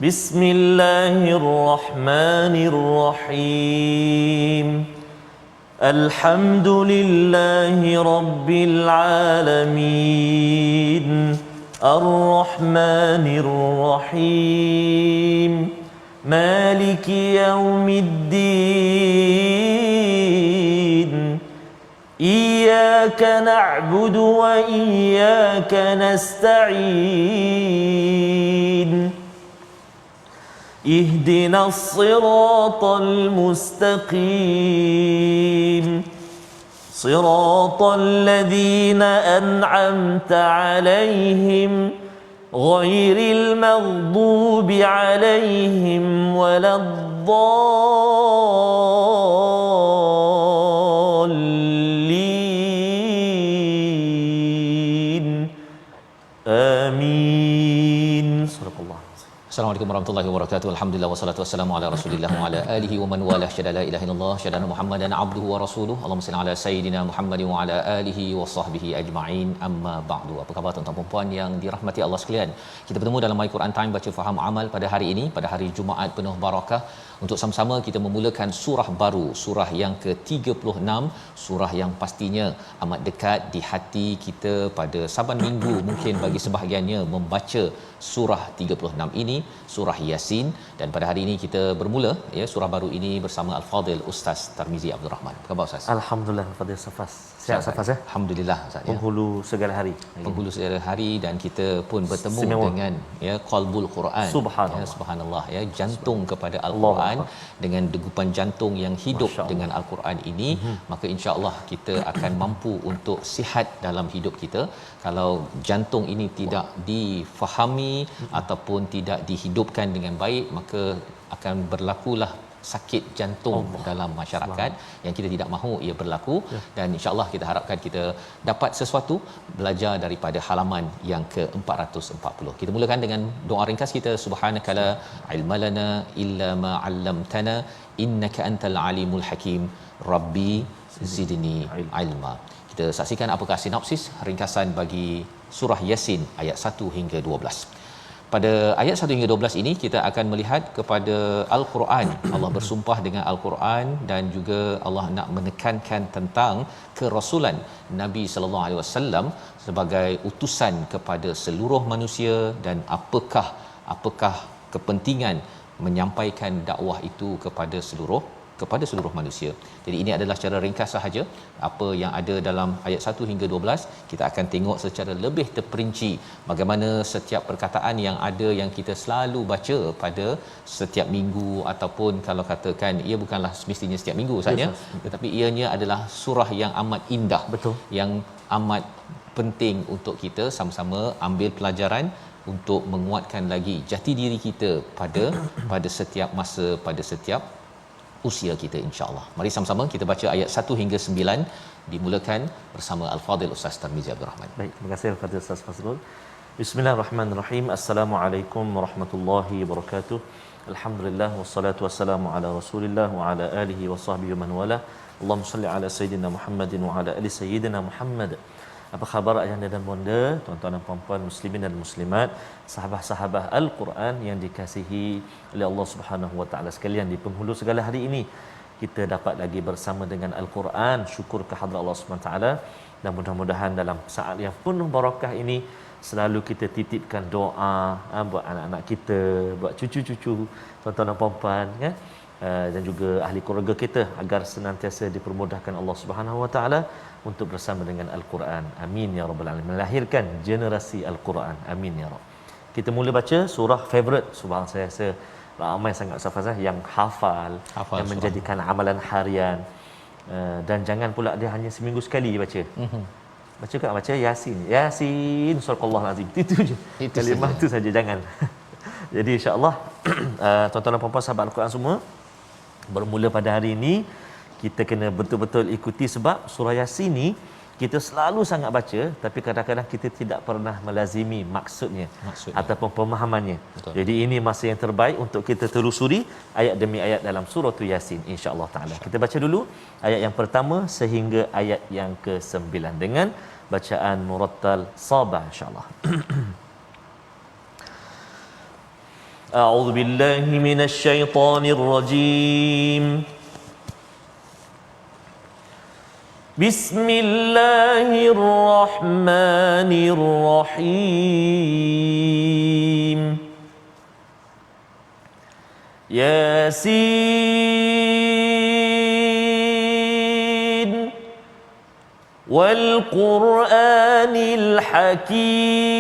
بسم الله الرحمن الرحيم الحمد لله رب العالمين الرحمن الرحيم مالك يوم الدين إياك نعبد وإياك نستعين اهدنا الصراط المستقيم صراط الذين أنعمت عليهم غير المغضوب عليهم ولا الضالين آمين صدق الله. Assalamualaikum warahmatullahi wabarakatuh. Alhamdulillah wassalatu wassalamu ala Rasulillah wa ala alihi wa man walah. Syada la ilaha illallah, syada Muhammadan abduhu wa rasuluhu. Allahumma salli ala sayidina Muhammadin wa ala alihi wa sahbihi ajma'in. Amma ba'du. Apa khabar tuan-tuan dan puan yang dirahmati Allah sekalian? Kita bertemu dalam My Quran Time baca faham amal pada hari ini, pada hari Jumaat penuh barakah, untuk sama-sama kita memulakan surah baru, surah yang ke-36, surah yang pastinya amat dekat di hati kita pada Saban Minggu mungkin bagi sebahagiannya membaca surah 36 ini, surah Yasin. Dan pada hari ini kita bermula ya surah baru ini bersama Al-Fadil Ustaz Tarmizi Abdul Rahman. Apa khabar Ustaz? Alhamdulillah Fadil Safas. Sihat Safas ya? Alhamdulillah Ustaz ya. Penghulu segala hari. Penghulu segala hari, dan kita pun bertemu Istimewa dengan ya qalbul Quran. Subhanallah. Ya, subhanallah ya, jantung kepada Al-Quran dengan degupan jantung yang hidup dengan Al-Quran ini, maka insya-Allah kita akan mampu untuk sihat dalam hidup kita. Kalau jantung ini tidak difahami ataupun tidak dihidupkan dengan baik, maka akan berlakulah sakit jantung dalam masyarakat yang kita tidak mahu ia berlaku. Dan insya-Allah kita harapkan kita dapat sesuatu belajar daripada halaman yang ke-440. Kita mulakan dengan doa ringkas kita. Subhanakala ilmalana illa ma 'allamtana innaka antal alimul hakim rabbi zidni ilma. Kita saksikan apakah sinopsis ringkasan bagi surah Yasin ayat 1 hingga 12. Pada ayat 1 hingga 12 ini kita akan melihat kepada Al-Quran. Allah bersumpah dengan Al-Quran, dan juga Allah nak menekankan tentang kerasulan Nabi sallallahu alaihi wasallam sebagai utusan kepada seluruh manusia, dan apakah kepentingan menyampaikan dakwah itu kepada seluruh manusia. Jadi ini adalah secara ringkas sahaja apa yang ada dalam ayat 1 hingga 12. Kita akan tengok secara lebih terperinci bagaimana setiap perkataan yang ada yang kita selalu baca pada setiap minggu, ataupun kalau katakan ia bukanlah semestinya setiap minggu saja, tetapi ianya adalah surah yang amat indah. Betul. Yang amat penting untuk kita sama-sama ambil pelajaran untuk menguatkan lagi jati diri kita pada setiap masa, pada setiap usia kita, insya-Allah. Mari sama-sama kita baca ayat 1 hingga 9, dimulakan bersama Al-Fadil Ustaz Tarmizi Abdul Rahman. Baik, terima kasih Al-Fadil Ustaz Fazrul. Bismillahirrahmanirrahim. Assalamualaikum warahmatullahi wabarakatuh. Alhamdulillah wassalatu wassalamu ala Rasulillah wa ala alihi wa sahbihi man wala. Allahumma salli ala sayidina Muhammadin wa ala ali sayyidina Muhammad. Apa khabar ayahanda dan bonda, tuan-tuan dan puan-puan muslimin dan muslimat, sahabat-sahabat Al-Quran yang dikasihi oleh Allah Subhanahu wa taala sekalian. Di penghulu segala hari ini kita dapat lagi bersama dengan Al-Quran. Syukur kehadrat Allah Subhanahu wa taala, dan mudah-mudahan dalam saat yang penuh barakah ini selalu kita titipkan doa buat anak-anak kita, buat cucu-cucu tuan-tuan dan puan-puan ya, dan juga ahli keluarga kita, agar senantiasa dipermudahkan Allah Subhanahu wa taala untuk bersama dengan Al-Quran. Amin ya rabbal alamin. Melahirkan generasi Al-Quran. Amin ya rabb. Kita mula baca surah favorite. Subhanallah, saya rasa ramai sangat sahabat yang hafal yang menjadikan amalan harian. Dan jangan pula dia hanya seminggu sekali baca. Baca kat baca Yasin surahul azim. Itu je. Kalimah itu saja, jangan. Jadi insya-Allah tuan-tuan dan puan-puan sahabat Al-Quran semua, bermula pada hari ini kita kena betul-betul ikuti, sebab surah Yasin ni kita selalu sangat baca, tapi kadang-kadang kita tidak pernah melazimi maksudnya ataupun pemahamannya. Betul. Jadi ini masa yang terbaik untuk kita telusuri ayat demi ayat dalam surah Yasin, insya-Allah taala. Kita baca dulu ayat yang pertama sehingga ayat yang ke-9 dengan bacaan murattal sabah, insya-Allah. أعوذ بالله من الشيطان الرجيم. بسم الله الرحمن الرحيم. ياسين والقرآن الحكيم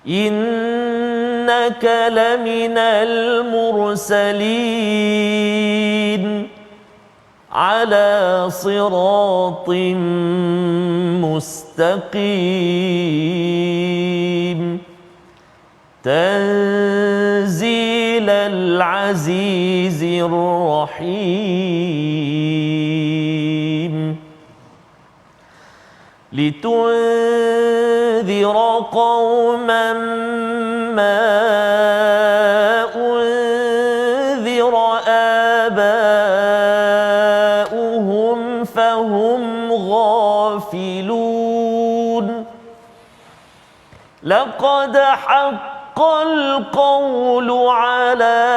إنك لمن المرسلين على صراط مستقيم تنزيل العزيز الرحيم لتنذر قوما ما أنذر آباؤهم فهم غافلون لقد حق القول على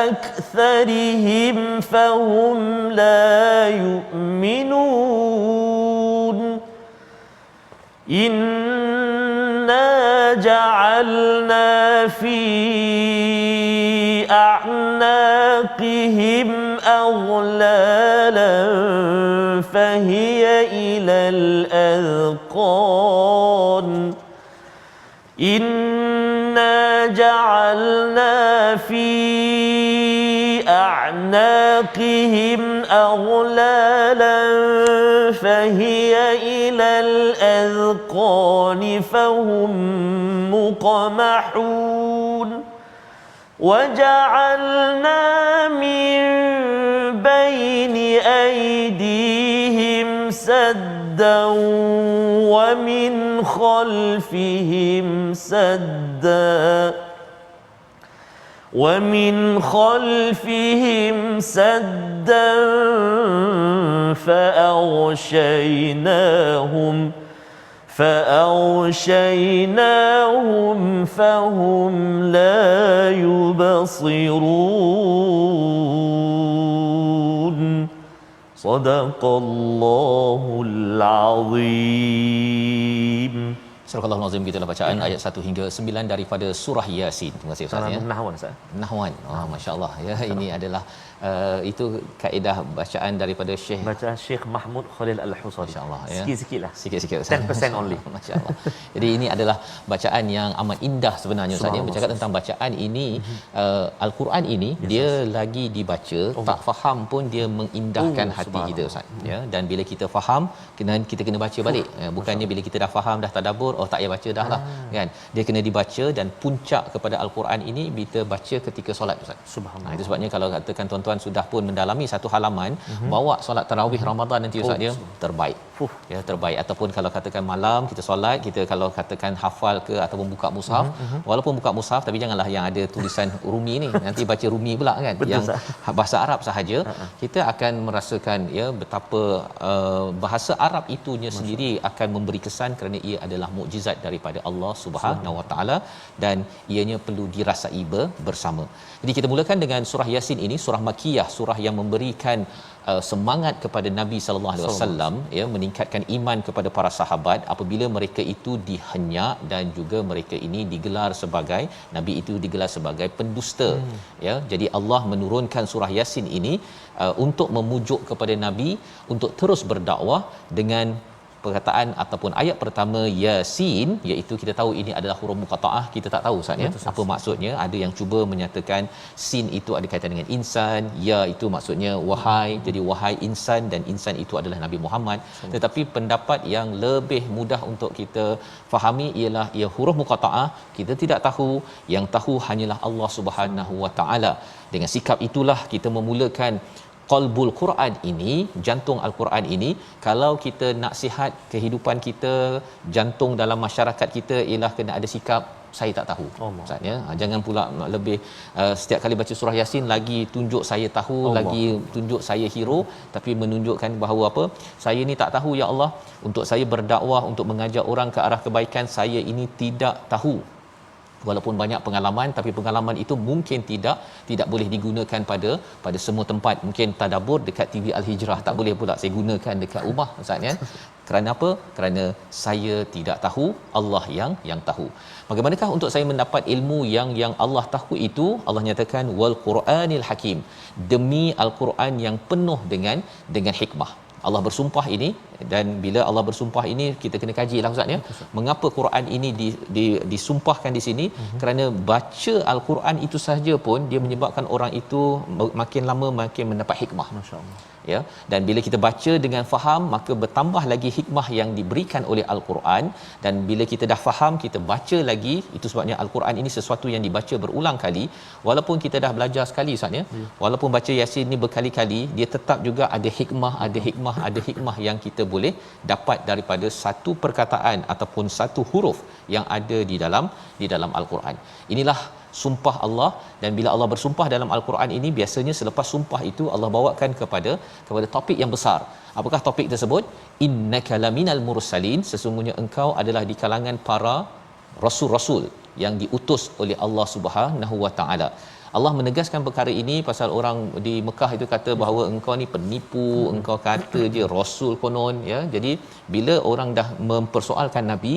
أكثرهم فهم لا يؤمنون إنا جعلنا في أعناقهم أغلالا فهي إلى الأذقان إنا جعلنا في أعناقهم أغلالا فهي إلى الأذقان فهم مقمحون وجعلنا من بين أيديهم سدا ومن خلفهم سدا فأغشيناهم فهم لا يبصرون صدق الله العظيم. Surah Al-Azim, gitulah bacaan ayat 1 hingga 9 daripada surah Yasin. Terima kasih Ustaz ya. Nahwan Ustaz. Nahwan. Masya-Allah ya. Ini adalah itu kaedah bacaan daripada Syekh Syekh Mahmud Khalil Al-Husari. Masya-Allah ya. Sikit-sikitlah. Sikit-sikit 10% only. Masya-Allah. Jadi ini adalah bacaan yang amat indah sebenarnya Ustaz ya. Bercakap tentang bacaan ini, Al-Quran ini dia lagi dibaca, tak faham pun dia mengindahkan hati kita Ustaz ya. Dan bila kita faham, kita kena baca balik. Bukannya bila kita dah faham dah tadabbur, oh tak payah baca dah lah kan. Dia kena dibaca, dan puncak kepada Al-Quran ini kita baca ketika solat Ustaz. Subhanallah. Itu sebabnya kalau katakan tuan-tuan sudah pun mendalami satu halaman, bawa solat tarawih Ramadan nanti Ustaz dia terbaik. Ya terbaik. Ataupun kalau katakan malam kita solat, kita kalau katakan hafal ke ataupun buka mushaf, walaupun buka mushaf tapi janganlah yang ada tulisan Rumi ni, nanti baca Rumi pula kan. Betul, yang bahasa Arab sahaja, kita akan merasakan ya betapa bahasa Arab itunya sendiri akan memberi kesan kerana ia adalah mukjizat daripada Allah Subhanahu Wa Taala, dan ianya perlu dirasai bersama. Jadi kita mulakan dengan surah Yasin ini, surah Makkiyah, surah yang memberikan semangat kepada Nabi sallallahu alaihi wasallam ya, meningkatkan iman kepada para sahabat apabila mereka itu dihenyak, dan juga mereka ini digelar sebagai nabi itu digelar sebagai pendusta ya. Jadi Allah menurunkan surah Yasin ini untuk memujuk kepada nabi untuk terus berdakwah dengan perkataan ataupun ayat pertama Yasin, iaitu kita tahu ini adalah huruf muqattaah. Kita tak tahu Ustaz ya apa maksudnya. Ada yang cuba menyatakan sin itu ada kaitan dengan insan, ya itu maksudnya wahai, jadi wahai insan, dan insan itu adalah Nabi Muhammad. Tetapi pendapat yang lebih mudah untuk kita fahami ialah ia huruf muqattaah, kita tidak tahu, yang tahu hanyalah Allah Subhanahu Wa Taala. Dengan sikap itulah kita memulakan qalbul Quran ini, jantung Al-Quran ini. Kalau kita nak sihat kehidupan kita, jantung dalam masyarakat kita ialah kena ada sikap saya tak tahu. Allah. Ustaz ya. Jangan pula lebih setiap kali baca surah Yasin lagi tunjuk saya tahu, Allah. lagi tunjuk saya hero, tapi menunjukkan bahawa apa? Saya ni tak tahu ya Allah. Untuk saya berdakwah, untuk mengajak orang ke arah kebaikan, saya ini tidak tahu. Walaupun banyak pengalaman, tapi pengalaman itu mungkin tidak boleh digunakan pada semua tempat. Mungkin tadabbur dekat TV Al-Hijrah tak boleh pula saya gunakan dekat rumah Ustaz ya. Kerana apa? Kerana saya tidak tahu, Allah yang tahu. Bagaimanakah untuk saya mendapat ilmu yang Allah tahu itu? Allah nyatakan wal Quranil Hakim, demi Al-Quran yang penuh dengan hikmah. Allah bersumpah ini, dan bila Allah bersumpah ini kita kena kajilah Ustaz ya. Mengapa Quran ini disumpahkan di sini? Kerana baca Al-Quran itu sahaja pun dia menyebabkan orang itu makin lama makin mendapat hikmah. Masya-Allah. Ya, dan bila kita baca dengan faham, maka bertambah lagi hikmah yang diberikan oleh Al-Quran. Dan bila kita dah faham, kita baca lagi. Itu sebabnya Al-Quran ini sesuatu yang dibaca berulang kali. Walaupun kita dah belajar sekali Ustaz ya, walaupun baca Yasin ni berkali-kali, dia tetap juga ada hikmah yang kita boleh dapat daripada satu perkataan ataupun satu huruf yang ada di dalam Al-Quran. Inilah sumpah Allah. Dan bila Allah bersumpah dalam Al-Quran ini, biasanya selepas sumpah itu Allah bawakan kepada topik yang besar. Apakah topik tersebut? Innaka laminal mursalin, sesungguhnya engkau adalah di kalangan para rasul-rasul yang diutus oleh Allah Subhanahu Wa Taala. Allah menegaskan perkara ini pasal orang di Mekah itu kata bahawa engkau ni penipu, engkau kata je rasul konon ya. Jadi bila orang dah mempersoalkan Nabi,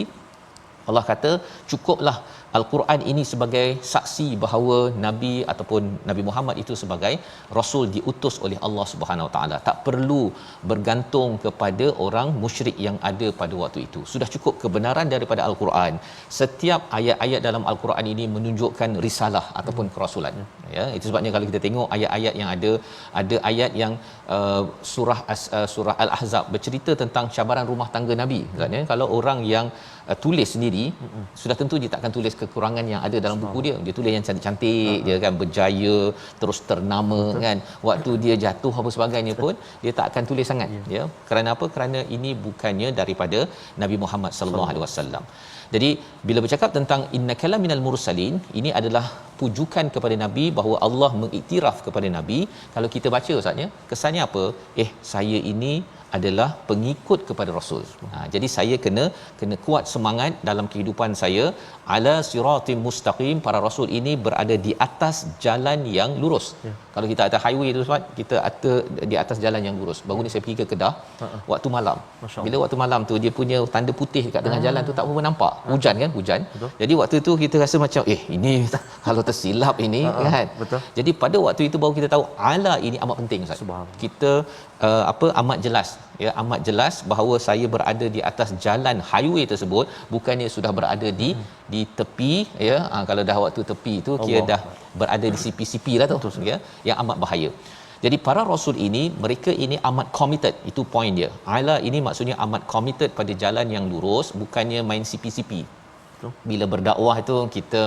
Allah kata cukuplah Al-Quran ini sebagai saksi bahawa Nabi ataupun Nabi Muhammad itu sebagai rasul diutus oleh Allah Subhanahu Wa Taala. Tak perlu bergantung kepada orang musyrik yang ada pada waktu itu. Sudah cukup kebenaran daripada Al-Quran. Setiap ayat-ayat dalam Al-Quran ini menunjukkan risalah ataupun kerasulan. Ya, itu sebabnya kalau kita tengok ayat-ayat yang ada ayat yang surah Al-Ahzab bercerita tentang cabaran rumah tangga Nabi. Maksudnya kalau orang yang tulis sendiri, sudah tentu dia takkan tulis kekurangan yang ada dalam buku dia. Dia tulis yang cantik-cantik, dia kan berjaya, terus ternama kan. Waktu dia jatuh apa sebagainya pun dia tak akan tulis sangat ya. Kerana apa? Kerana ini bukannya daripada Nabi Muhammad sallallahu alaihi wasallam. Jadi bila bercakap tentang innaka laminal mursalin, ini adalah pujukan kepada Nabi bahawa Allah mengiktiraf kepada Nabi. Kalau kita baca Ustaz ya, kesannya apa? Saya ini adalah pengikut kepada Rasul. Jadi saya kena kuat semangat dalam kehidupan saya. Ala siratim mustaqim, para Rasul ini berada di atas jalan yang lurus. Kalau kita atas highway tu sebab kita di atas jalan yang lurus. Baru ni saya pergi ke Kedah waktu malam. Bila waktu malam tu dia punya tanda putih dekat tengah jalan tu tak apa nampak. Hujan kan? Hujan. Betul. Jadi waktu tu kita rasa macam ini kalau tersilap ini kan. Betul. Jadi pada waktu itu baru kita tahu ala ini amat penting Ustaz. Kita amat jelas ya, amat jelas bahawa saya berada di atas jalan highway tersebut, bukannya sudah berada di tepi ya. Kalau dah waktu tepi tu kira dah berada di CP-CP lah tu ya, yang amat bahaya. Jadi para rasul ini, mereka ini amat committed, itu point dia. Ala ini maksudnya amat committed pada jalan yang lurus, bukannya main CP-CP. Bila berdakwah itu kita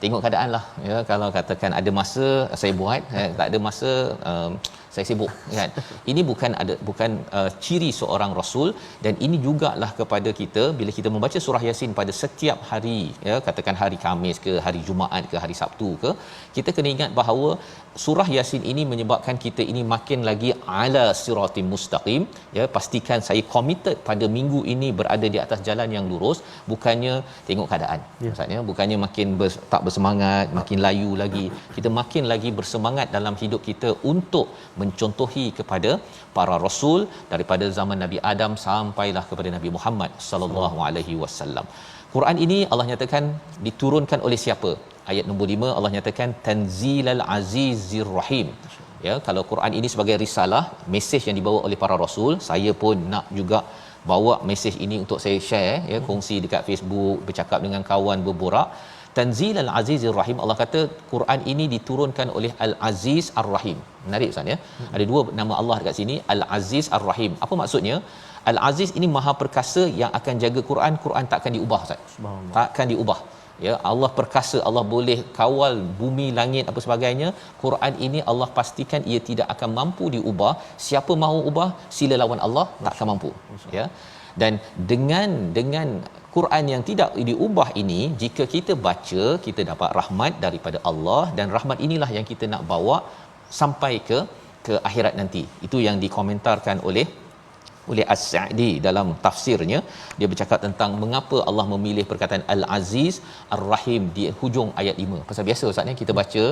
tengok keadaan lah ya. Kalau katakan ada masa saya buat, tak ada masa saya sibuk kan. Ini bukan ciri seorang rasul. Dan ini jugalah kepada kita bila kita membaca surah Yasin pada setiap hari ya, katakan hari Khamis ke, hari Jumaat ke, hari Sabtu ke, kita kena ingat bahawa surah Yasin ini menyebabkan kita ini makin lagi ala siratim mustaqim ya. Pastikan saya committed pada minggu ini berada di atas jalan yang lurus, bukannya tengok keadaan maksudnya, bukannya makin tak bersemangat, makin layu lagi. Kita makin lagi bersemangat dalam hidup kita untuk mencontohi kepada para rasul daripada zaman Nabi Adam sampailah kepada Nabi Muhammad sallallahu alaihi wasallam. Quran ini Allah nyatakan diturunkan oleh siapa? Ayat nombor 5 Allah nyatakan Tanzilal Azizir Rahim. Ya, kalau Quran ini sebagai risalah, mesej yang dibawa oleh para rasul, saya pun nak juga bawa mesej ini untuk saya share ya, kongsi dekat Facebook, bercakap dengan kawan, berborak. Tanzilal Azizir Rahim, Allah kata Quran ini diturunkan oleh Al-Aziz Ar-Rahim. Menarik Ustaz ya. Ada dua nama Allah dekat sini, Al-Aziz Ar-Rahim. Apa maksudnya? Al-Aziz ini maha perkasa yang akan jaga Quran. Quran takkan diubah Ustaz. Takkan diubah. Ya, Allah perkasa, Allah boleh kawal bumi, langit apa sebagainya. Quran ini Allah pastikan ia tidak akan mampu diubah. Siapa mahu ubah, sila lawan Allah, tak akan mampu. Ya. Dan dengan Quran yang tidak diubah ini, jika kita baca, kita dapat rahmat daripada Allah, dan rahmat inilah yang kita nak bawa sampai ke akhirat nanti. Itu yang dikomentarkan oleh As-Sa'di dalam tafsirnya. Dia bercakap tentang mengapa Allah memilih perkataan Al-Aziz Ar-Rahim di hujung ayat 5. Pasal biasa Ustaz ni kita baca,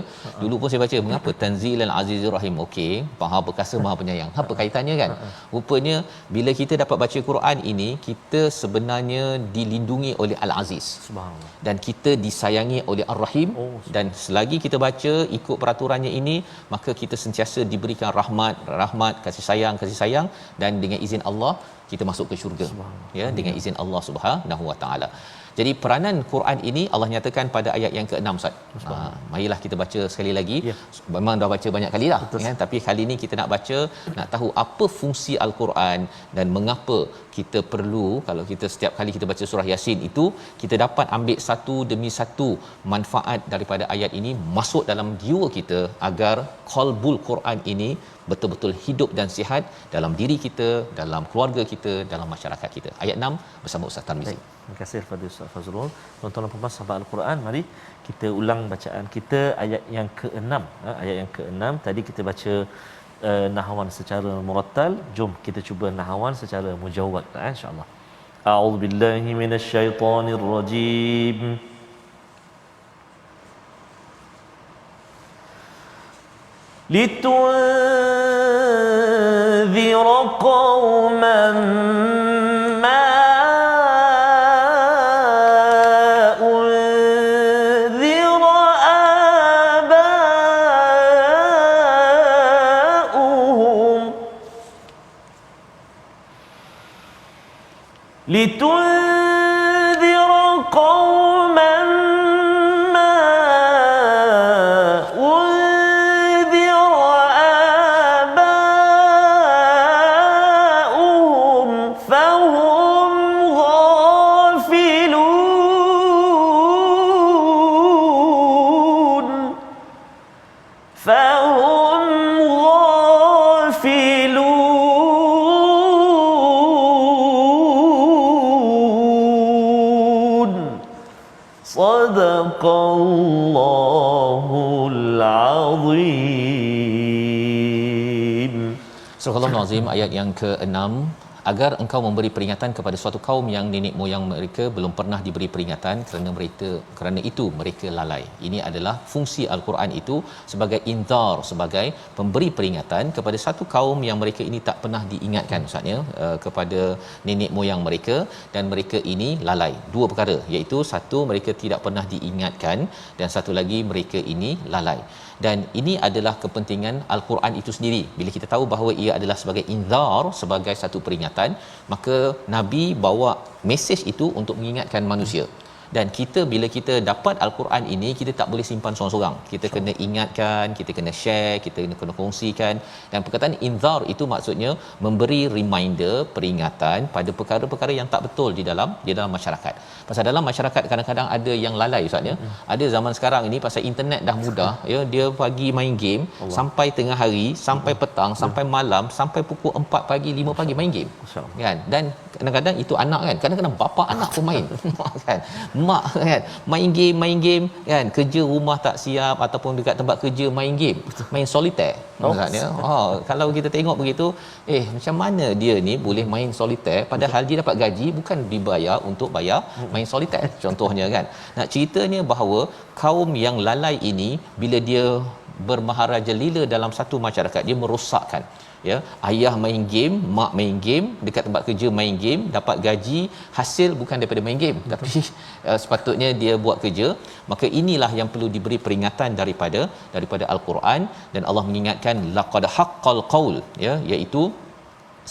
dulu pun saya baca mengapa Tanzilal Azizir Rahim. Okey, Maha Perkasa Maha Penyayang. Apa kaitannya kan? Rupanya bila kita dapat baca Quran ini, kita sebenarnya dilindungi oleh Al-Aziz. Subhanallah. Dan kita disayangi oleh Ar-Rahim. Dan selagi kita baca ikut peraturannya ini, maka kita sentiasa diberikan rahmat, kasih sayang, dan dengan izin Allah kita masuk ke syurga, ya, dengan izin Allah Subhanahu Wa Taala. Jadi peranan Quran ini Allah nyatakan pada ayat yang ke-6 Ustaz. Marilah kita baca sekali lagi. Memang dah baca banyak kali dah, kan, tapi kali ini kita nak baca, nak tahu apa fungsi Al-Quran dan mengapa kita perlu, kalau kita setiap kali kita baca surah Yasin itu, kita dapat ambil satu demi satu manfaat daripada ayat ini masuk dalam jiwa kita, agar qalbul Quran ini betul-betul hidup dan sihat dalam diri kita, dalam keluarga kita, dalam masyarakat kita. Ayat 6 bersama Ustaz Tarmizi. Terima kasih kepada Ustaz Fazrul. Tuan-tuan dan puan-puan sahabat Al-Quran, mari kita ulang bacaan kita ayat yang ke-6. Ayat yang ke-6 tadi kita baca nahawan secara murattal. Jom kita cuba nahawan secara mujawwad, insya-Allah. A'udzubillahi minasyaitonirrajim. لتنذر قوما ما أنذر آباؤهم لتنذر قوما صدق الله العظيم. Surah Al-Azim ayat yang ke-6, agar engkau memberi peringatan kepada suatu kaum yang nenek moyang mereka belum pernah diberi peringatan, kerana itu mereka lalai. Ini adalah fungsi Al-Quran itu, sebagai inzar, sebagai pemberi peringatan kepada satu kaum yang mereka ini tak pernah diingatkan Ustaz, kepada nenek moyang mereka, dan mereka ini lalai. Dua perkara, iaitu satu, mereka tidak pernah diingatkan, dan satu lagi, mereka ini lalai. Dan ini adalah kepentingan Al-Quran itu sendiri. Bila kita tahu bahawa ia adalah sebagai inzar, sebagai satu peringatan, maka Nabi bawa mesej itu untuk mengingatkan manusia. Dan kita, bila kita dapat Al-Quran ini, kita tak boleh simpan seorang-seorang. Kita kena ingatkan, kita kena share, kita kena kongsikan. Dan perkataan inzar itu maksudnya memberi reminder, peringatan pada perkara-perkara yang tak betul di dalam masyarakat. Pasal dalam masyarakat kadang-kadang ada yang lalai Ustaz, Ada zaman sekarang ini pasal internet dah mudah, dia pagi main game sampai tengah hari, sampai petang, sampai malam, sampai pukul 4 pagi, 5 pagi main game. Kan? Dan kadang-kadang itu anak kan, kadang-kadang bapa anak pun main. Kan? Mak kan main game kan, kerja rumah tak siap, ataupun dekat tempat kerja main game, main solitaire. Kalau kita tengok begitu, macam mana dia ni boleh main solitaire padahal dia dapat gaji, bukan dibayar untuk bayar main solitaire contohnya kan. Nak ceritanya bahawa kaum yang lalai ini, bila dia bermaharaja lila dalam satu masyarakat, dia merosakkan. Ayah main game, mak main game, dekat tempat kerja main game, dapat gaji, hasil bukan daripada main game, tapi sepatutnya dia buat kerja. Maka inilah yang perlu diberi peringatan daripada Al-Quran. Dan Allah mengingatkan laqad haqqal qaul, iaitu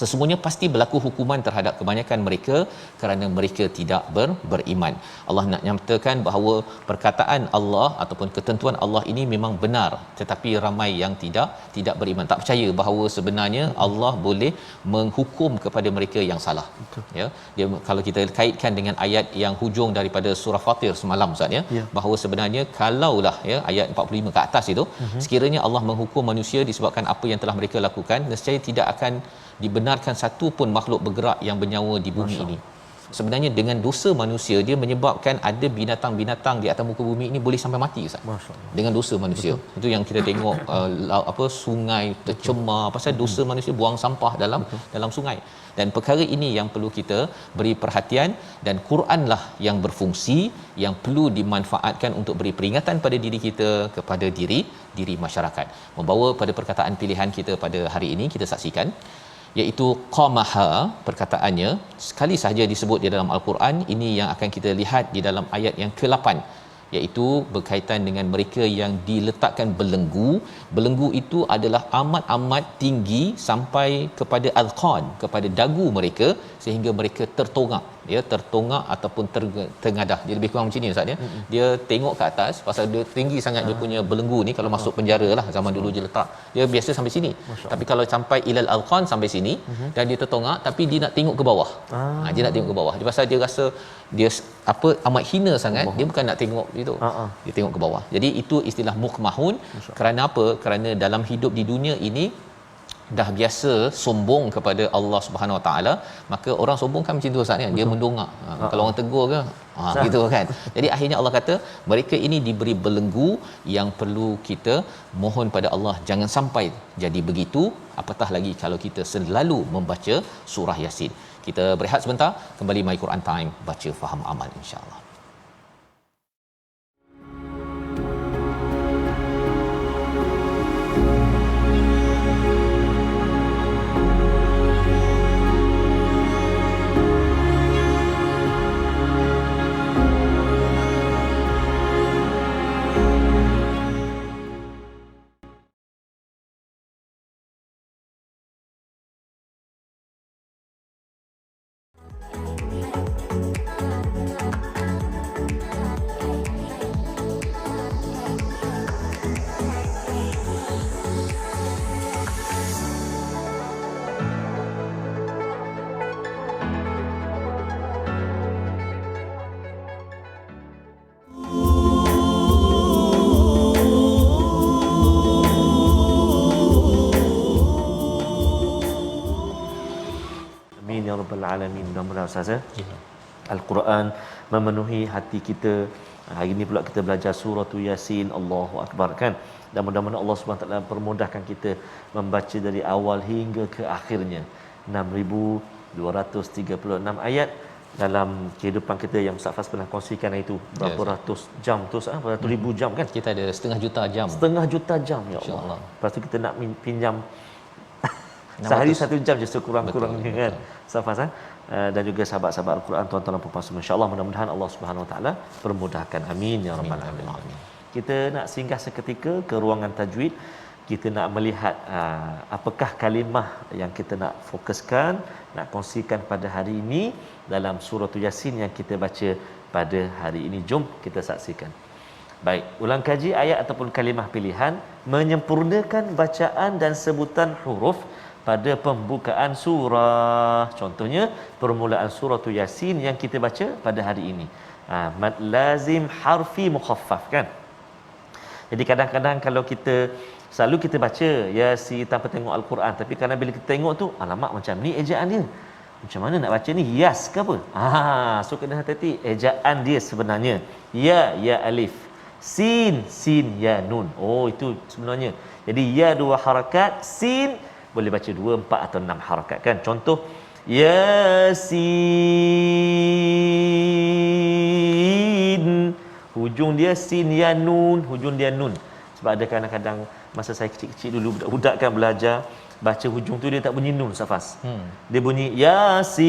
sesungguhnya pasti berlaku hukuman terhadap kebanyakan mereka kerana mereka tidak beriman. Allah nak nyatakan bahawa perkataan Allah ataupun ketentuan Allah ini memang benar, tetapi ramai yang tidak beriman, tak percaya bahawa sebenarnya Allah boleh menghukum kepada mereka yang salah. Dia, kalau kita kaitkan dengan ayat yang hujung daripada surah Fatir semalam Ustaz, bahawa sebenarnya kalaulah ayat 45 ke atas itu, sekiranya Allah menghukum manusia disebabkan apa yang telah mereka lakukan, nescaya tidak akan dibenarkan satu pun makhluk bergerak yang bernyawa di bumi ini. Sebenarnya dengan dosa manusia dia menyebabkan ada binatang-binatang di atas muka bumi ini boleh sampai mati, Ustaz. Masya-Allah. Dengan dosa manusia. Betul. Itu yang kita tengok sungai tercemar pasal dosa manusia buang sampah dalam sungai. Dan perkara ini yang perlu kita beri perhatian, dan Quranlah yang berfungsi, yang perlu dimanfaatkan untuk beri peringatan pada diri kita, kepada diri masyarakat. Membawa pada perkataan pilihan kita pada hari ini, kita saksikan, iaitu qamaha. Perkataannya sekali sahaja disebut di dalam Al-Quran. Ini yang akan kita lihat di dalam ayat yang ke-8, iaitu berkaitan dengan mereka yang diletakkan belenggu. Belenggu itu adalah amat-amat tinggi sampai kepada alqan, kepada dagu mereka, sehingga mereka tertongak, tertongak ataupun tengadah. Dia lebih kurang macam ni, Ustaz, dia tengok ke atas pasal dia tinggi sangat. Dia punya belenggu ni kalau masuk penjara lah zaman dulu dia letak, dia biasa sampai sini. Tapi kalau sampai ilal alqan, sampai sini, dan dia tertongak, tapi dia nak tengok ke bawah. Dia nak tengok ke bawah. Dia pasal dia rasa dia amat hina sangat, dia bukan nak tengok itu. Dia tengok ke bawah. Jadi itu istilah mukmahun. Kerana apa? Kerana dalam hidup di dunia ini dah biasa sombong kepada Allah Subhanahu Wa Taala, maka orang sombong kan macam tu, Ustaz, kan? Dia mendongak. Kalau orang tegur ke gitu kan. Jadi akhirnya Allah kata mereka ini diberi belenggu yang perlu kita mohon pada Allah jangan sampai jadi begitu, apatah lagi kalau kita selalu membaca surah Yasin. Kita berehat sebentar, kembali My Quran Time, baca faham amal, insya-Allah. Ya Rabbal Alamin. Mudah-mudahan Ustaz, Al-Quran memenuhi hati kita. Hari ini pula kita belajar surah Yasin. Allahu Akbar, kan? Dan mudah-mudahan Allah SWT permudahkan kita membaca dari awal hingga ke akhirnya. 6,236 ayat dalam kehidupan kita yang Ustaz Fas pernah kongsikan itu. Berapa ratus jam tu, berapa ribu jam, kan? Kita ada 500,000 jam. 500,000 jam, ya Allah. Lepas tu kita nak pinjam sehari 1 jam je sekurang-kurangnya, kan? Safas, dan juga sahabat-sahabat Al-Quran, tuan-tuan dan puan-puan semua, insya-Allah mudah-mudahan Allah Subhanahu Wa Taala permudahkan. Amin ya rabbal alamin. Kita nak singgah seketika ke ruangan tajwid. Kita nak melihat apakah kalimah yang kita nak fokuskan, nak kongsikan pada hari ini dalam surah Yasin yang kita baca pada hari ini. Jom kita saksikan. Baik, ulang kaji ayat ataupun kalimah pilihan, menyempurnakan bacaan dan sebutan huruf pada pembukaan surah. Contohnya permulaan surah Yasin yang kita baca pada hari ini. Mad lazim harfi mukhaffaf, kan? Jadi kadang-kadang kalau kita selalu kita baca Yasin tanpa tengok Al-Quran, tapi kadang bila kita tengok tu, alamak macam ni ejaan dia. Macam mana nak baca ni? Yas ke apa? So kena hati-hati ejaan dia sebenarnya. Ya alif. Sin ya nun. Oh, itu sebenarnya. Jadi ya 2 harakat, sin boleh baca 2, 4 atau 6 harakat, kan? Contoh Yasin, hujung dia sin ya nun, hujung dia nun. Sebab ada kadang-kadang masa saya kecil-kecil dulu, budak-budak kan belajar baca hujung tu dia tak bunyi nun, Safas. Dia bunyi Yasin.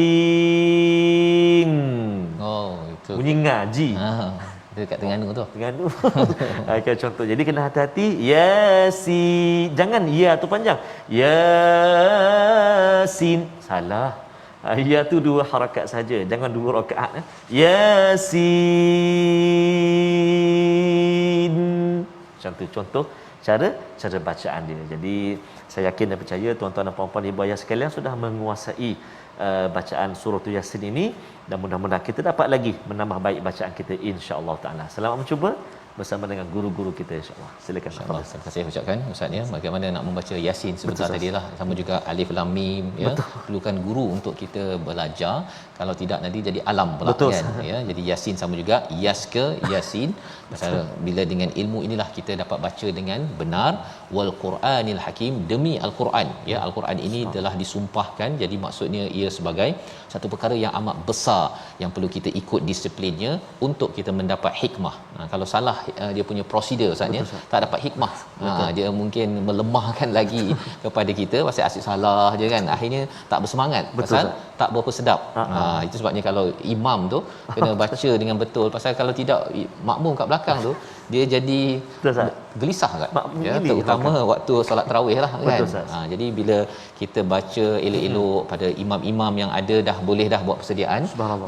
Oh, itu bunyi ngaji. Dekat Terengganu tu. Terengganu. Okay, contoh. Jadi kena hati-hati. Yasin. Jangan ya tu panjang. Yasin. Salah. Ya tu 2 harakat saja. Jangan 2 rakaat. Yasin. Contoh cara bacaan dia. Jadi saya yakin dan percaya tuan-tuan dan puan-puan, ibu ayah sekalian sudah menguasai bacaan surah Yasin ini, dan mudah-mudahan kita dapat lagi menambah baik bacaan kita, insya-Allah taala. Selamat mencuba. bersama dengan guru-guru kita insya-Allah. Silakan InsyaAllah. Terima kasih ucapkan Ustaz ya. Bagaimana nak membaca Yasin sebentar tadilah. Sama juga Alif Lam Mim ya. Perlukan guru untuk kita belajar. Kalau tidak nanti jadi alam pula kan. Ya. Jadi Yasin sama juga Yaska Yasin. Pasal bila dengan ilmu inilah kita dapat baca dengan benar. Wal Quranil Hakim, demi Al-Quran ya. Al-Quran ini telah disumpahkan. Jadi maksudnya ia sebagai satu perkara yang amat besar yang perlu kita ikut disiplinnya untuk kita mendapat hikmah. Kalau salah dia punya prosedur Ustaz ya, tak dapat hikmah. Dia mungkin melemahkan lagi kepada kita pasal asyik salah je kan. Akhirnya tak bersemangat pasal tak berapa sedap. Itu sebabnya kalau imam tu kena baca dengan betul, pasal kalau tidak makmum kat belakang tu dia jadi gelisah kan ya, terutama waktu solat tarawih lah kan. Jadi bila kita baca elok-elok pada imam-imam yang ada dah boleh dah buat persediaan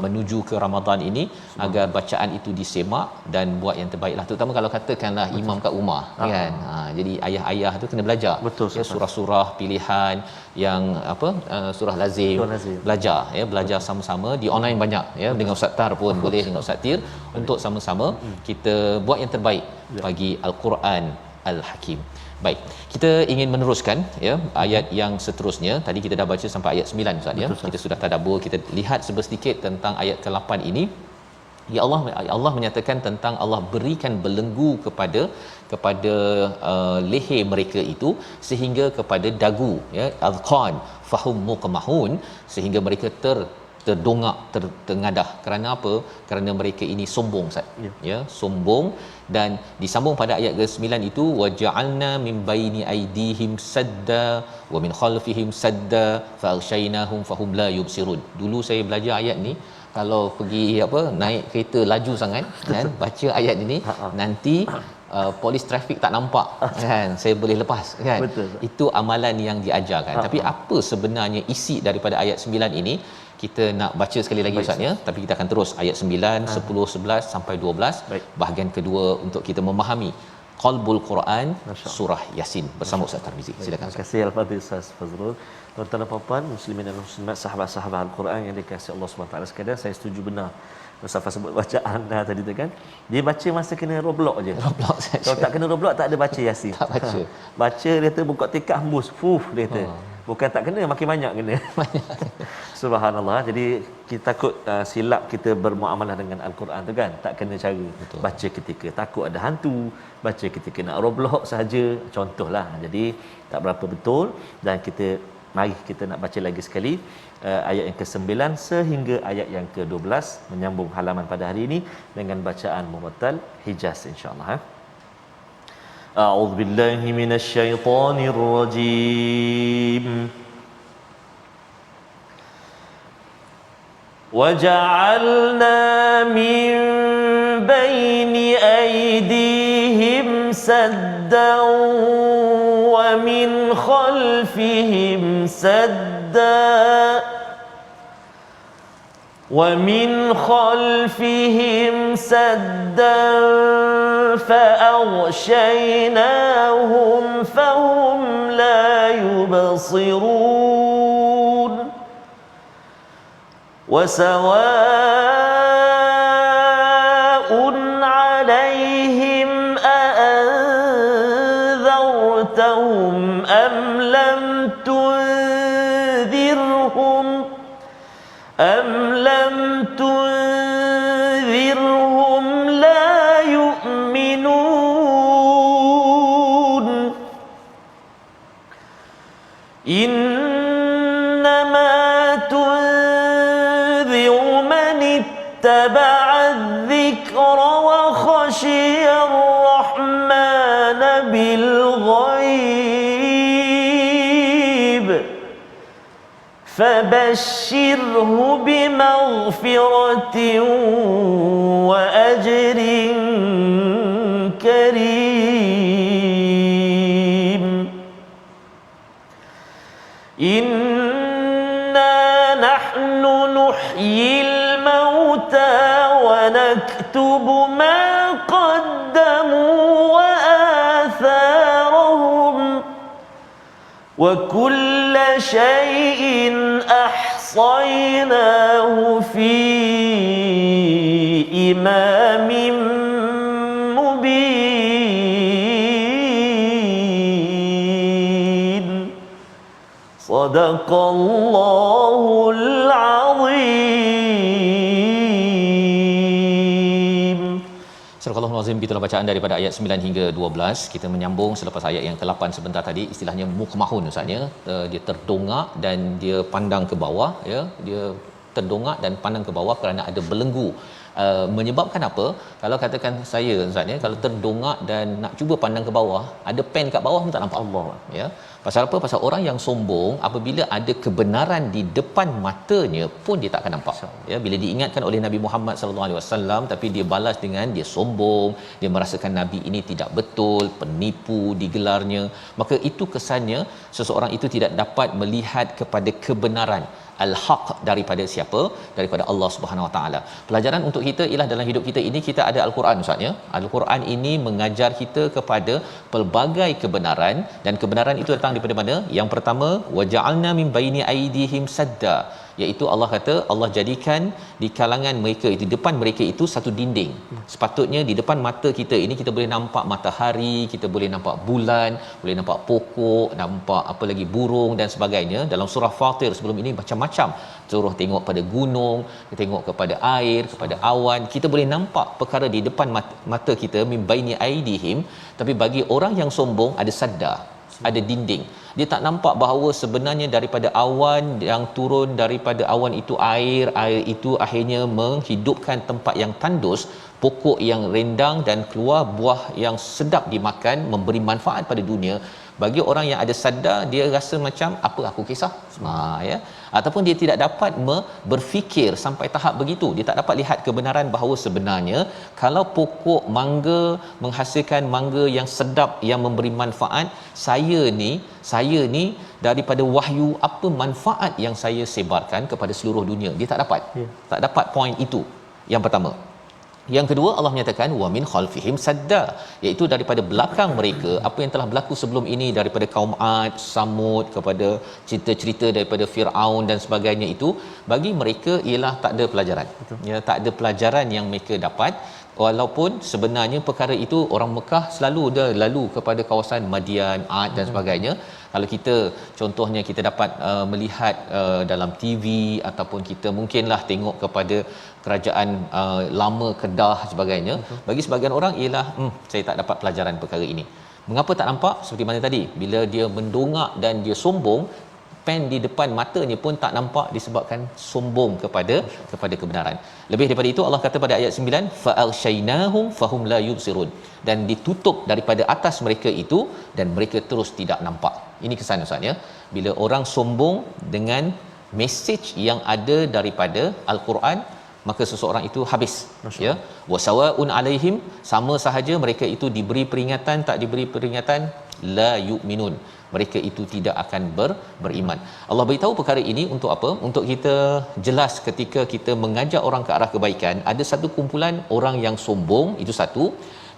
menuju ke Ramadan ini agar bacaan itu disemak dan buat yang terbaiklah, terutama kalau katakanlah imam kat rumah kan. Jadi ayah-ayah tu kena belajar ya, surah-surah pilihan yang apa surah lazim belajar ya, belajar sama-sama di online banyak ya, dengan Ustaz Tar pun boleh, dengan Ustaz Tir, untuk sama-sama kita buat yang terbaik bagi Al-Quran Al-Hakim. Baik, kita ingin meneruskan ya ayat yang seterusnya. Tadi kita dah baca sampai ayat 9 Ustaz ya. Kita sudah tadabbur, kita lihat sedikit tentang ayat ke-8 ini. Ya Allah menyatakan tentang Allah berikan belenggu kepada leher mereka itu sehingga kepada dagu ya, adqan fahum muqmahun, sehingga mereka terdongak, tengadah. Kerana apa? Kerana mereka ini sombong Ustaz. Ya, sombong. Dan disambung pada ayat ke-9 itu, waja'alna min baini aydihim sadda wa min khalfihim sadda fa'aghshaynahum fahum la yubsirun. Dulu saya belajar ayat ni, kalau pergi naik kereta laju sangat kan, baca ayat ini nanti polis trafik tak nampak kan, saya boleh lepas kan. Betul. Itu amalan yang diajarkan. Tapi apa sebenarnya isi daripada ayat 9 ini? Kita nak baca sekali lagi Ustaz ya, tapi kita akan terus ayat 9, 10, 11 sampai 12. Baik. Bahagian kedua untuk kita memahami Qalbul Quran surah Yasin bersama Ustaz Tarmizi. Silakan. Terima kasih Al-Fadhil Ustaz Fazrul. Tuan-tuan dan puan-puan muslimin dan muslimat, sahabat-sahabat Al-Quran yang dikasihi Allah Subhanahu Wa Taala sekalian, saya setuju benar Ustaz Fazrul sebut bacaan tadi tu kan. Dia baca masa kena Roblox je. Roblox saja. Kalau tak kena Roblox tak ada baca Yasin. Tak baca. Baca dia tu buka tikar hembus. Dia kata. Bukan tak kena, makin banyak kena. Subhanallah. Jadi kita takut silap kita bermuamalah dengan Al-Quran tu kan. Tak kena cara. Betul. Baca ketika takut ada hantu, baca ketika nak Roblox saja, contohlah. Jadi tak berapa betul. Dan mari kita nak baca lagi sekali ayat yang ke-9 sehingga ayat yang ke-12, menyambung halaman pada hari ini dengan bacaan Murattal Hijaz insya-Allah. A'udzu billahi minasyaitonir rajim. Waja'alna min baini aydihim saddan wa min khalfihim saddan ومن خلفهم سدا فأغشيناهم فهم لا يبصرون وسواء عليهم أأنذرتهم أم لم تنذرهم لا يؤمنون إنما تنذر من اتبع الذكر وخشي الرحمن بالغيب فبشره بمغفرة وأجر كريم إنا نحن نحيي الموتى ونكتب ما قدموا وآثارهم وكل شيء أحصيناه في إمام مبين Sadaqallahul azim. Surah Al-Azim, itulah bacaan daripada ayat 9 hingga 12. Kita menyambung selepas ayat yang ke-8 sebentar tadi, istilahnya mukmahun Ustaz ya. Dia terdongak dan dia pandang ke bawah ya. Dia terdongak dan pandang ke bawah kerana ada belenggu. Menyebabkan apa? Kalau katakan saya Ustaz ya, kalau terdongak dan nak cuba pandang ke bawah, ada pen kat bawah pun tak nampak Allah ya. Pasal apa? Pasal orang yang sombong, apabila ada kebenaran di depan matanya pun dia tak akan nampak ya. Bila diingatkan oleh Nabi Muhammad sallallahu alaihi wasallam tapi dia balas dengan dia sombong, dia merasakan nabi ini tidak betul, penipu digelarnya, maka itu kesannya seseorang itu tidak dapat melihat kepada kebenaran al-haq daripada siapa? Daripada Allah Subhanahu Wa Taala. Pelajaran untuk kita ialah dalam hidup kita ini kita ada al-Quran Ustaz ya. Al-Quran ini mengajar kita kepada pelbagai kebenaran, dan kebenaran itu datang daripada mana? Yang pertama, waja'alna min baini aydihim sadda, iaitu Allah kata Allah jadikan di kalangan mereka itu, depan mereka itu satu dinding. Sepatutnya di depan mata kita ini kita boleh nampak matahari, kita boleh nampak bulan, boleh nampak pokok, nampak apa lagi, burung dan sebagainya. Dalam surah Fatir sebelum ini macam-macam, suruh tengok pada gunung, tengok kepada air, kepada awan, kita boleh nampak perkara di depan mata kita, min baini aidihim. Tapi bagi orang yang sombong ada sadda, ada dinding. Dia tak nampak bahawa sebenarnya daripada awan yang turun, daripada awan itu air, air itu akhirnya menghidupkan tempat yang tandus, pokok yang rendang, dan keluar buah yang sedap dimakan, memberi manfaat pada dunia. Bagi orang yang ada sadar, dia rasa macam apa aku kisah ya, ataupun dia tidak dapat berfikir sampai tahap begitu. Dia tak dapat lihat kebenaran bahawa sebenarnya kalau pokok mangga menghasilkan mangga yang sedap yang memberi manfaat, saya ni daripada wahyu apa manfaat yang saya sebarkan kepada seluruh dunia. Dia tak dapat point itu. Yang pertama. Yang kedua, Allah menyatakan wa min khalfihim sadda, iaitu daripada belakang mereka apa yang telah berlaku sebelum ini, daripada kaum Ad, Samud, kepada cerita-cerita daripada Firaun dan sebagainya, itu bagi mereka ialah tak ada pelajaran. Ya, tak ada pelajaran yang mereka dapat. Walaupun sebenarnya perkara itu orang Mekah selalu dia lalu kepada kawasan Madian, Ad dan sebagainya. Kalau kita contohnya kita dapat melihat dalam TV, ataupun kita mungkinlah tengok kepada kerajaan lama Kedah sebagainya. Bagi sebahagian orang ialah saya tak dapat pelajaran perkara ini. Mengapa tak nampak? Seperti mana tadi, bila dia mendongak dan dia sombong, pen di depan matanya pun tak nampak disebabkan sombong kepada kebenaran. Lebih daripada itu, Allah kata pada ayat 9, fa'alshaynahum fahum la yubsirun, dan ditutup daripada atas mereka itu dan mereka terus tidak nampak. Ini kesan Ustaz ya. Bila orang sombong dengan mesej yang ada daripada al-Quran, maka seseorang itu habis ya. Wasawaun alaihim, sama sahaja mereka itu diberi peringatan tak diberi peringatan, la yu'minun, mereka itu tidak akan beriman. Allah beritahu perkara ini untuk apa? Untuk kita jelas ketika kita mengajak orang ke arah kebaikan, ada satu kumpulan orang yang sombong, itu satu.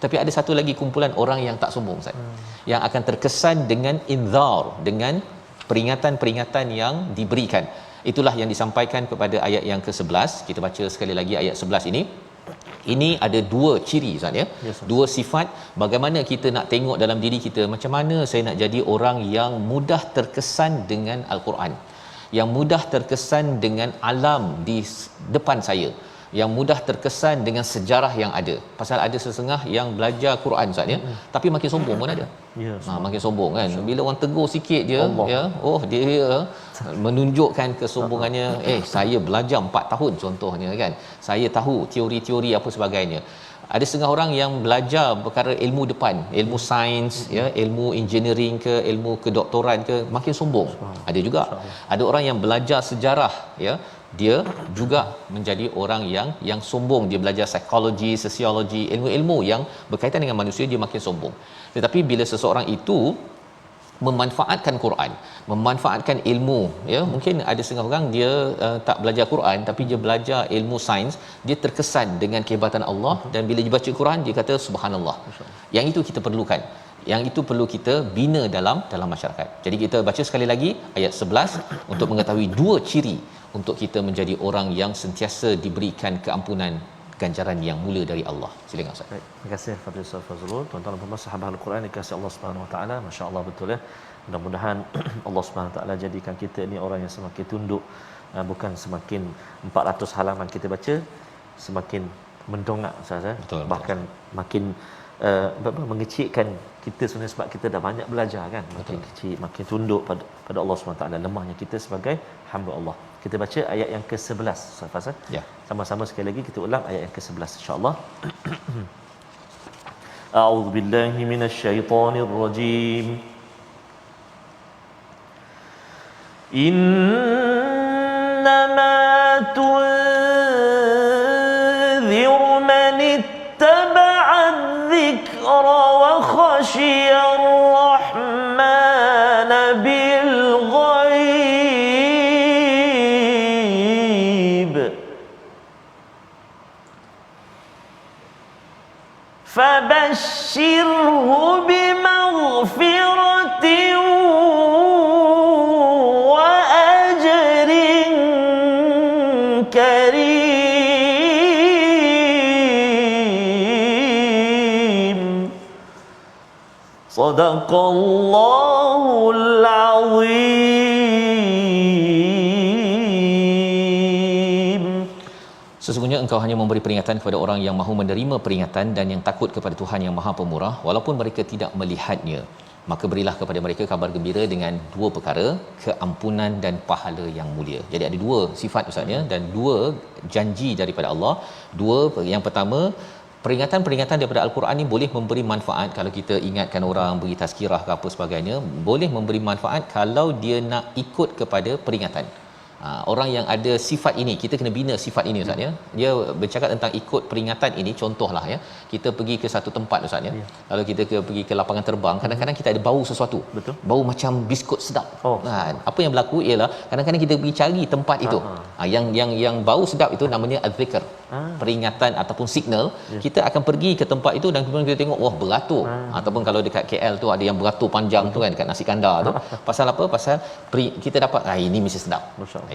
Tapi ada satu lagi kumpulan orang yang tak sombong Ustaz. Yang akan terkesan dengan inzar, dengan peringatan-peringatan yang diberikan. Itulah yang disampaikan kepada ayat yang ke-11. Kita baca sekali lagi ayat 11 ini. Ini ada dua ciri Ustaz ya. Dua sifat bagaimana kita nak tengok dalam diri kita, macam mana saya nak jadi orang yang mudah terkesan dengan al-Quran, yang mudah terkesan dengan alam di depan saya, yang mudah terkesan dengan sejarah yang ada. Pasal ada setengah yang belajar Quran Ustaz ya, tapi makin sombong pun ada. Makin sombong kan. Bila orang tegur sikit je ya, dia menunjukkan kesombongannya. Saya belajar 4 tahun contohnya kan, saya tahu teori-teori apa sebagainya. Ada setengah orang yang belajar perkara ilmu depan, ilmu sains ya, ilmu engineering ke, ilmu kedoktoran ke, makin sombong. Ada juga ada orang yang belajar sejarah ya, dia juga menjadi orang yang sombong. Dia belajar psikologi, sosiologi, ilmu-ilmu yang berkaitan dengan manusia, dia makin sombong. Tetapi bila seseorang itu memanfaatkan Quran, memanfaatkan ilmu ya, mungkin ada setengah orang dia tak belajar Quran tapi dia belajar ilmu sains, dia terkesan dengan kehebatan Allah, dan bila dia baca Quran dia kata subhanallah. Yang itu kita perlukan, yang itu perlu kita bina dalam masyarakat. Jadi kita baca sekali lagi ayat 11 untuk mengetahui dua ciri untuk kita menjadi orang yang sentiasa diberikan keampunan ganjaran yang mulia dari Allah. Silakan Ustaz. Baik, terima kasih kepada Ustaz Fazrul. Tuan-tuan dan puan sahabat Al-Quran dikasihi Allah Subhanahu Wa Taala. Masya-Allah betul ya. Mudah-mudahan Allah Subhanahu Wa Taala jadikan kita ni orang yang semakin tunduk, bukan semakin 400 halaman kita baca semakin mendongak Ustaz, Betul, bahkan makin mengecilkan kita sebenarnya, sebab kita dah banyak belajar kan, makin kecil, makin tunduk pada Allah Subhanahu Wa Taala, lemahnya kita sebagai hamba Allah. Kita baca ayat yang ke-11 Ustaz. Ya. Sama-sama sekali lagi kita ulang ayat yang ke-11 insya-Allah. A'udzu billahi minasyaitonir rajim. Innama tunziru man ittaba'a adh-dhikra wa khashiya ar-rahman bil ghaib fabashshirhu bimaghfiratin wa ajrin karim. Sadaqallahul azim. Sesungguhnya engkau hanya memberi peringatan kepada orang yang mahu menerima peringatan dan yang takut kepada Tuhan yang Maha Pemurah walaupun mereka tidak melihatnya. Maka berilah kepada mereka kabar gembira dengan dua perkara, keampunan dan pahala yang mulia. Jadi ada dua sifat Ustaznya dan dua janji daripada Allah. Dua, yang pertama, peringatan-peringatan daripada Al-Quran ni boleh memberi manfaat kalau kita ingatkan orang, beri tazkirah ke apa sebagainya, boleh memberi manfaat kalau dia nak ikut kepada peringatan. Orang yang ada sifat ini, kita kena bina sifat ini Ustaz ya. Dia bercakap tentang ikut peringatan ini, contohlah ya. Kita pergi ke satu tempat Ustaz ya. Kalau kita pergi ke lapangan terbang, kadang-kadang kita ada bau sesuatu. Betul. Bau macam biskut sedap. Apa yang berlaku ialah kadang-kadang kita pergi cari tempat itu. Yang bau sedap itu namanya az-zikr. Peringatan ataupun signal. Kita akan pergi ke tempat itu dan kemudian kita tengok wah beratur. Ataupun kalau dekat KL tu ada yang beratur panjang tu kan, dekat nasi kandar tu. Pasal apa? Pasal kita dapat ini mesti sedap.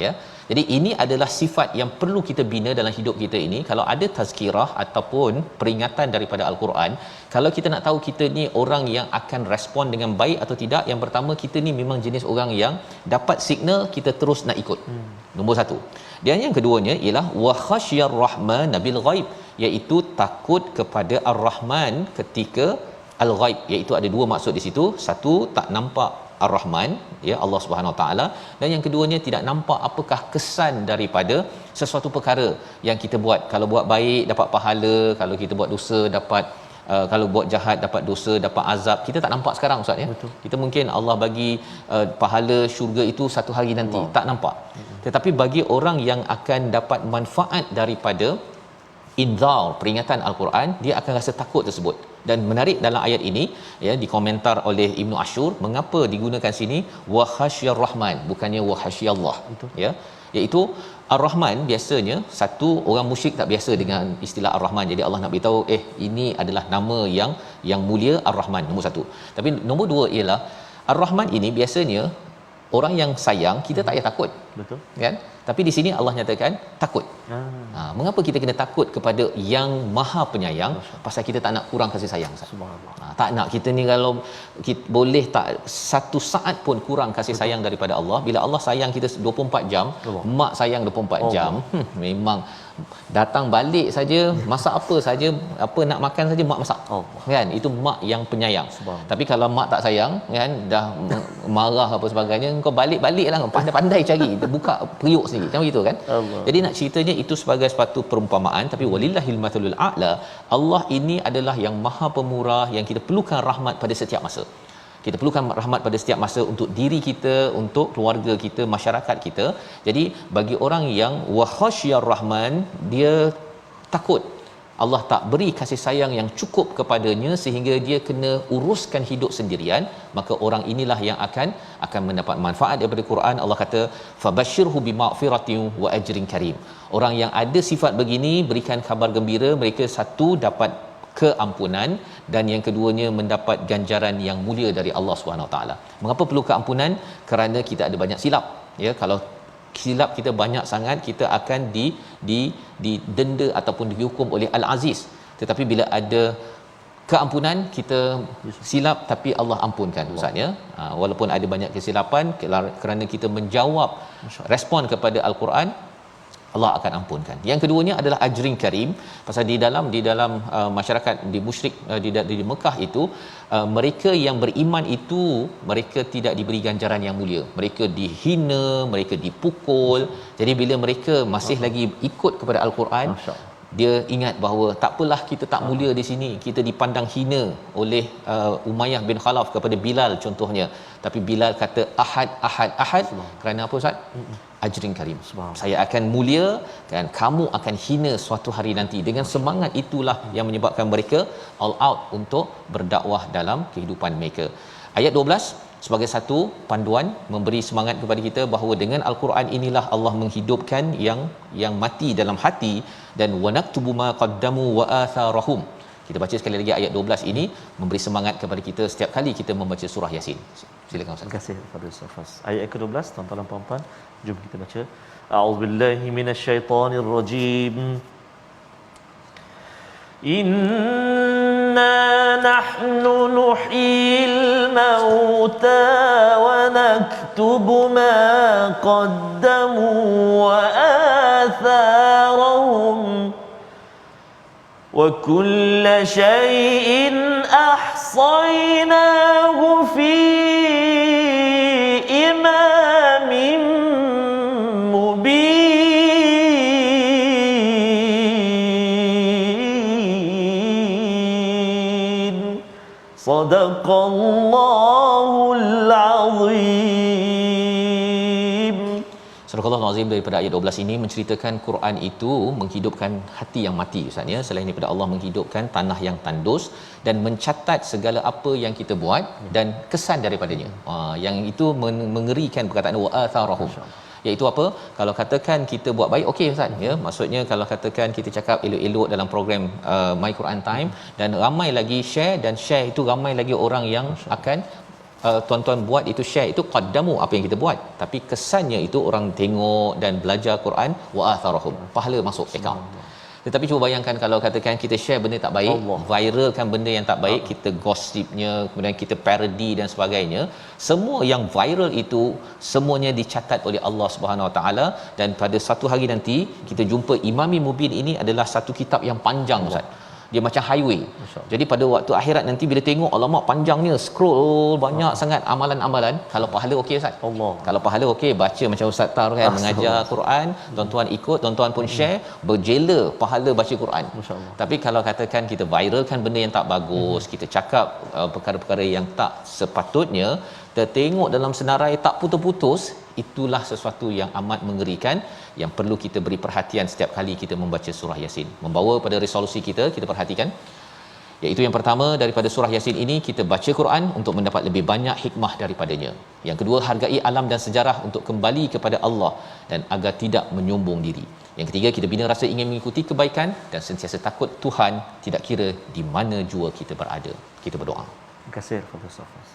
Ya. Jadi ini adalah sifat yang perlu kita bina dalam hidup kita ini. Kalau ada tazkirah ataupun peringatan daripada Al-Quran, kalau kita nak tahu kita ni orang yang akan respon dengan baik atau tidak, yang pertama kita ni memang jenis orang yang dapat signal kita terus nak ikut. Nombor satu. Dan yang keduanya ialah wa khasyar rahman bil ghaib, iaitu takut kepada Ar-Rahman ketika al-ghaib, iaitu ada dua maksud di situ. Satu, tak nampak Ar-Rahman ya, Allah Subhanahu Wa Taala, dan yang keduanya tidak nampak apakah kesan daripada sesuatu perkara yang kita buat. Kalau buat baik dapat pahala, kalau kita buat dosa dapat kalau buat jahat dapat dosa, dapat azab. Kita tak nampak sekarang Ustaz ya. Betul. Kita mungkin Allah bagi pahala syurga itu satu hari nanti, tak nampak. Tetapi bagi orang yang akan dapat manfaat daripada inzar, peringatan Al-Quran, dia akan rasa takut tersebut. Dan menarik dalam ayat ini ya, dikomentar oleh Ibnu Ashur, mengapa digunakan sini wa khasyar rahman bukannya wa khasyallah ya, iaitu Ar-Rahman biasanya, satu, orang musyrik tak biasa dengan istilah Ar-Rahman. Jadi Allah nak beritahu ini adalah nama yang mulia, Ar-Rahman, nombor satu. Tapi nombor dua ialah Ar-Rahman ini biasanya orang yang sayang kita tak payah takut. Betul. Kan? Tapi di sini Allah nyatakan takut. Mengapa kita kena takut kepada yang Maha Penyayang? Pasal kita tak nak kurang kasih sayang. Subhanallah. Tak nak kita ni kalau kita boleh tak satu saat pun kurang kasih sayang daripada Allah. Bila Allah sayang kita 24 jam, mak sayang 24 jam, memang datang balik saja, masak apa saja, apa nak makan saja mak masak. Kan? Itu mak yang penyayang. Tapi kalau mak tak sayang kan, dah marah apa sebagainya, kau balik-baliklah, pandai-pandai cari, buka periuk sendiri. Macam gitu kan? Allah. Jadi nak ceritanya itu sebagai suatu perumpamaan, tapi walillahil mathalul a'la. Allah ini adalah yang Maha Pemurah, yang kita perlukan rahmat pada setiap masa. Kita perlukan rahmat pada setiap masa untuk diri kita, untuk keluarga kita, masyarakat kita. Jadi bagi orang yang wa khasyar rahman, dia takut Allah tak beri kasih sayang yang cukup kepadanya sehingga dia kena uruskan hidup sendirian, maka orang inilah yang akan mendapat manfaat daripada Quran. Allah kata fabashshirhu bimaghfiratin wa ajrin karim. Orang yang ada sifat begini, berikan kabar gembira, mereka satu dapat keampunan dan yang keduanya mendapat ganjaran yang mulia dari Allah Subhanahu Wa Taala. Mengapa perlu keampunan? Kerana kita ada banyak silap ya. Kalau silap kita banyak sangat, kita akan didenda ataupun dihukum oleh Al-Aziz. Tetapi bila ada keampunan, kita silap tapi Allah ampunkan ustaz ya. Walaupun ada banyak kesilapan, kerana kita menjawab respon kepada Al-Quran, Allah akan ampunkan. Yang keduanya adalah ajrin karim, pasal di dalam masyarakat di musyrik di Mekah itu, mereka yang beriman itu mereka tidak diberi ganjaran yang mulia. Mereka dihina, mereka dipukul. Jadi bila mereka masih lagi ikut kepada Al-Quran, dia ingat bahawa tak apalah kita tak mulia di sini, kita dipandang hina oleh Umayyah bin Khalaf kepada Bilal contohnya, tapi Bilal kata ahad kerana apa ustaz? Ajrin karim, saya akan mulia dan kamu akan hina suatu hari nanti. Dengan semangat itulah yang menyebabkan mereka all out untuk berdakwah dalam kehidupan mereka. Ayat 12 sebagai satu panduan memberi semangat kepada kita bahawa dengan Al-Quran inilah Allah menghidupkan yang mati dalam hati, dan wanaktubu ma qaddamu wa atharahum. Kita baca sekali lagi ayat 12 ini memberi semangat kepada kita setiap kali kita membaca surah Yasin. Silakan ustaz. Terima kasih kepada Ustaz Fas. Ayat ke-12 tuan-tuan dan puan-puan, jom kita baca. A'udzubillahi minasyaitonirrajim. Inna nahnu nuhyil mauta wa naktubu ma qaddamu wa atharahum wa kulla shay'in ahsaynahu fi imamin mubin. Sadaqallahul azim. Surah Al-Azim daripada ayat 12 ini menceritakan Quran itu menghidupkan hati yang mati ustaz ya. Selain daripada Allah menghidupkan tanah yang tandus dan mencatat segala apa yang kita buat dan kesan daripadanya. Yang itu mengerikan perkataan wa atharahum. Iaitu apa? Kalau katakan kita buat baik, okey ustaz ya. Maksudnya kalau katakan kita cakap elok-elok dalam program My Quran Time dan ramai lagi share, dan share itu ramai lagi orang yang akan tuan-tuan buat itu, share itu qaddamu apa yang kita buat, tapi kesannya itu orang tengok dan belajar Quran wa atharahum, pahala masuk akaun. Tetapi cuba bayangkan kalau katakan kita share benda tak baik, viralkan benda yang tak baik, kita gossipnya, kemudian kita parody dan sebagainya, semua yang viral itu semuanya dicatat oleh Allah Subhanahu Wa Taala. Dan pada satu hari nanti kita jumpa Imami Mubin ini adalah satu kitab yang panjang ustaz. Dia macam highway. Jadi pada waktu akhirat nanti bila tengok alamak panjangnya, scroll banyak sangat amalan-amalan, kalau pahala okey ustaz. Kalau pahala okey, baca macam Ustaz Tar kan mengajar Quran, tuan-tuan ikut, tuan-tuan pun share, berjela pahala baca Quran. Tapi kalau katakan kita viralkan benda yang tak bagus, kita cakap perkara-perkara yang tak sepatutnya, tertengok dalam senarai tak putus-putus, itulah sesuatu yang amat mengerikan yang perlu kita beri perhatian setiap kali kita membaca surah Yasin. Membawa pada resolusi kita perhatikan, iaitu yang pertama daripada surah Yasin ini, kita baca Quran untuk mendapat lebih banyak hikmah daripadanya. Yang kedua, hargai alam dan sejarah untuk kembali kepada Allah dan agar tidak menyombong diri. Yang ketiga, kita bina rasa ingin mengikuti kebaikan dan sentiasa takut Tuhan tidak kira di mana jua kita berada. Kita berdoa. Terima kasih kepada Ustaz Fas.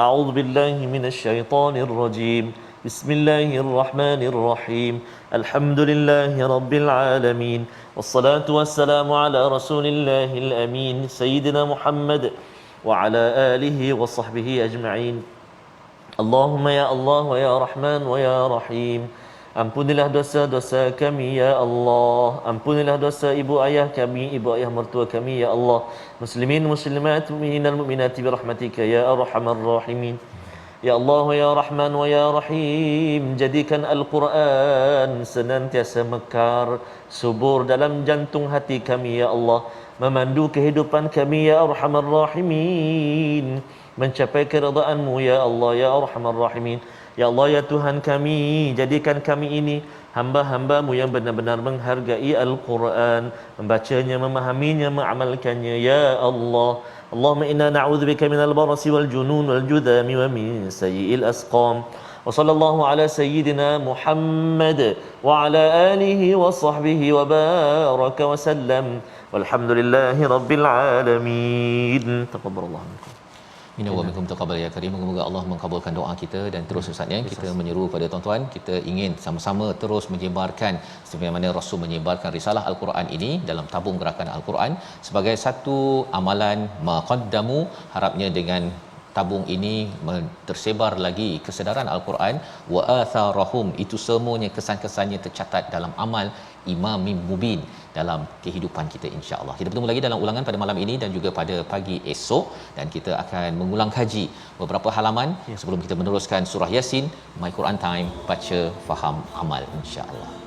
A'udzu billahi minasyaitonir rajim. Bismillahirrahmanirrahim. Alhamdulillahi rabbil alamin. Wassalatu wassalamu ala rasulillahil amin, sayyidina Muhammad wa ala alihi wa sahbihi ajma'in. Allahumma ya Allah wa ya Rahman wa ya Rahim. Ampunilah dosa-dosa kami ya Allah. Ampunilah dosa ibu ayah kami, ibu ayah mertua kami ya Allah. Muslimin muslimat, mu'minin mu'minati bi rahmatika ya arhamar rahimin. Ya Allah ya Rahman wa ya Rahim, jadikan Al-Quran senantiasa mekar, subur dalam jantung hati kami ya Allah, memandu kehidupan kami ya Arhamar Rahimin, mencapai keridaan-Mu ya Allah ya Arhamar Rahimin. Ya Allah ya Tuhan kami, jadikan kami ini hamba-hamba-Mu yang benar-benar menghargai Al-Quran, membacanya, memahaminya, mengamalkannya ya Allah. Allahumma inna na'udzubika minal barasi wal junun wal judami wa min sayyi'il asqam. Wa sallallahu ala sayyidina Muhammad wa ala alihi wa sahbihi wa baraka wa sallam. Walhamdulillahi rabbil alamin. Taqabbalallahu minkum. Minna wa minkum taqabbal ya karim. Moga-moga Allah mengabulkan doa kita dan terus Ustaz ya kita menyeru pada tuan-tuan kita ingin sama-sama terus menyebarkan sebagaimana Rasul menyebarkan risalah Al-Quran ini dalam tabung gerakan Al-Quran sebagai satu amalan maqaddamu, harapnya dengan tabung ini tersebar lagi kesedaran Al-Quran wa atharahum, itu semuanya kesan-kesannya tercatat dalam amal imam mubin dalam kehidupan kita, insya-Allah. Kita bertemu lagi dalam ulangan pada malam ini dan juga pada pagi esok, dan kita akan mengulang kaji beberapa halaman sebelum kita meneruskan surah Yasin. My Quran Time, baca, faham, amal, insya-Allah.